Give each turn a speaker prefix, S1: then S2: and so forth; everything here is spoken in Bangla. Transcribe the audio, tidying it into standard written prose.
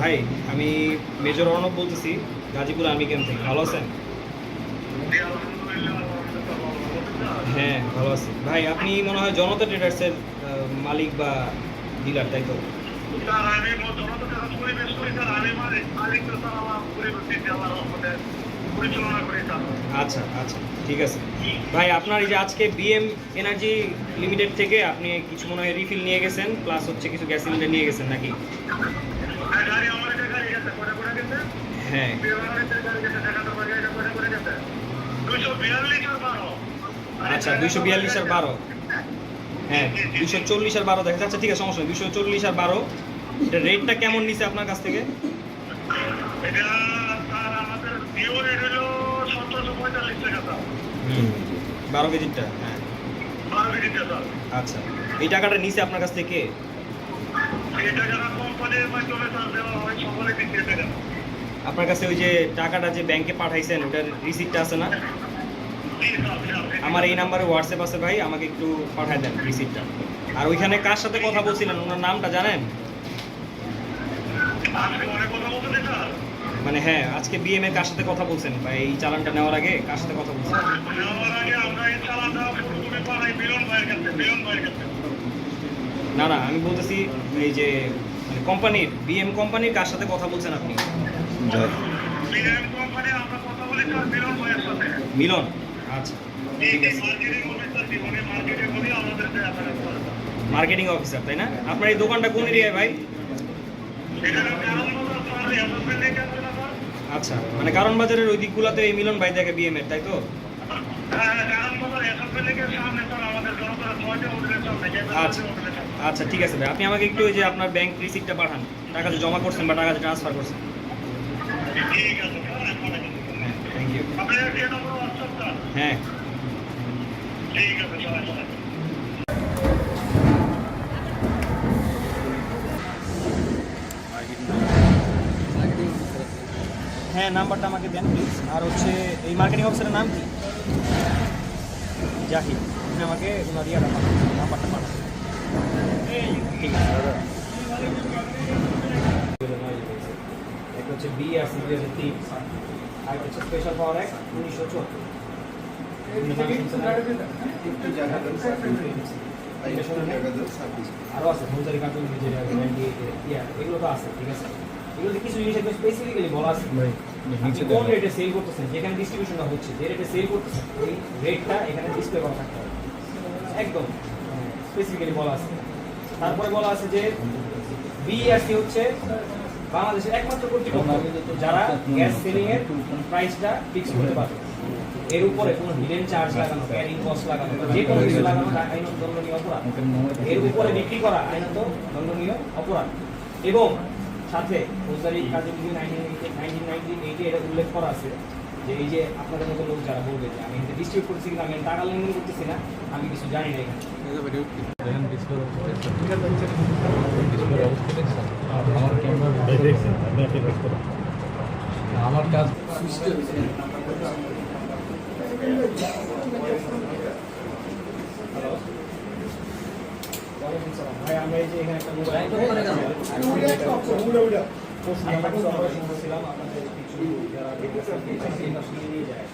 S1: ভাই আমি মেজর অর্ণব বলতেছি গাজীপুর আর্মি ক্যাম্প থেকে। ভালো আছেন? হ্যাঁ ভালো আছি ভাই। আপনি মনে হয় জনতা ট্রেডার্সের মালিক বা ডিলার, তাই তো? আচ্ছা আচ্ছা, ঠিক আছে ভাই। আপনার এই যে আজকে বিএম এনার্জি লিমিটেড থেকে আপনি কিছু মনে হয় রিফিল নিয়ে গেছেন, প্লাস হচ্ছে কিছু গ্যাস সিলিন্ডার নিয়ে গেছেন নাকি? হ্যাঁ আচ্ছা, 242 আর 12। হ্যাঁ 240 আর 12 দেখা যাচ্ছে। ঠিক আছে, সমস্যা নেই। 240 আর 12 এটা রেটটা কেমন নিছে আপনার কাছ থেকে? হুম 12 কেজিটা। হ্যাঁ আচ্ছা, এই টাকাটা নিছে আপনার কাছ থেকে? আপনার কাছে ওই যে টাকাটা যে ব্যাংকে পাঠাইছেন ওটার রিসিপ্টটা আছে না? আমার এই নাম্বারে হোয়াটসঅ্যাপ আছে ভাই, আমাকে একটু পাঠায় দেন রিসিপ্টটা। আর ওইখানে কার সাথে কথা বলছিলেন ওনার নামটা জানেন? মানে হ্যাঁ, আজকে বিএম এর কার সাথে কথা বলছেন বা এই চালানটা নেওয়ার আগে কার সাথে কথা বলছেন? না না, আমি বলতেছি এই যে মানে কোম্পানির বিএম কোম্পানির কার সাথে কথা বলছেন আপনি? মিলন। আচ্ছা ঠিক আছে, মার্কেটিং অফিসার তাই না? আপনার এই দোকানটা কোন এরিয়ায় ভাই? আচ্ছা, মানে কারণ বাজারের ওই দিকগুলোতে এই মিলন ভাই দেখে বিএম এর, তাই তো? আচ্ছা আচ্ছা ঠিক আছে ভাই, আপনি আমাকে একটু ওই যে আপনার ব্যাংক রিসিপ্টটা পাঠান, টাকা যে জমা করছেন বা টাকা যে ট্রান্সফার করছেন। Thank you. হ্যাঁ হ্যাঁ, নাম্বারটা আমাকে দেন প্লিজ। আর হচ্ছে এই মার্কেটিং অফিসারের নাম কি? জাহিদ। আপনি আমাকে ওনার ইয়াটা পাঠান, নাম্বারটা পাঠান। ঠিক আছে দাদা। একটা হচ্ছে বি আর সি 2003, আর হচ্ছে স্পেশাল পাওয়ার অ্যাক্ট 1974। আরও আছে ফৌজদারি কার্যক্রম, এগুলো তো আছে। ঠিক আছে, এগুলোতে কিছু জিনিস একদম স্পেসিফিক্যালি বলা আছে। কোন রেটে সেল করতেছেন, যেখানে ডিস্ট্রিবিউশনটা হচ্ছে, যে রেটে সেল করতেছেন ওই রেটটা এখানে ডিসপ্লে করা থাকতে হবে, একদম স্পেসিফিক্যালি বলা আছে। তারপরে বলা আছে যে বিইআরসি হচ্ছে বাংলাদেশের একমাত্র কর্তৃপক্ষ যারা গ্যাস সেলিং এর প্রাইসটা ফিক্স করতে পারবে। এর উপরে কোনো হিডেন চার্জ লাগানো, ক্যারিং কস্ট লাগানো, যে কোনো কিছু লাগানো আইনত দণ্ডনীয় অপরাধ। এর উপরে বিক্রি করা আইনত দণ্ডনীয় অপরাধ। এবং সাথে ফৌজদারি কার্যবিধি 1998 এটা উল্লেখ করা আছে যে এই যে আপনাদের মতো লোক যারা বলবে যে আমি ডিস্ট্রিবিউট করছি কিন্তু আমি টাকা লেনদেন করতেছি না, আমি কিছু জানি না এখানে।
S2: আমার কাজ
S1: ভাই আমরা এই যে এখানে একটা মোবাইল ছিলাম, আপনাদের কিছু যারা নিয়ে যায়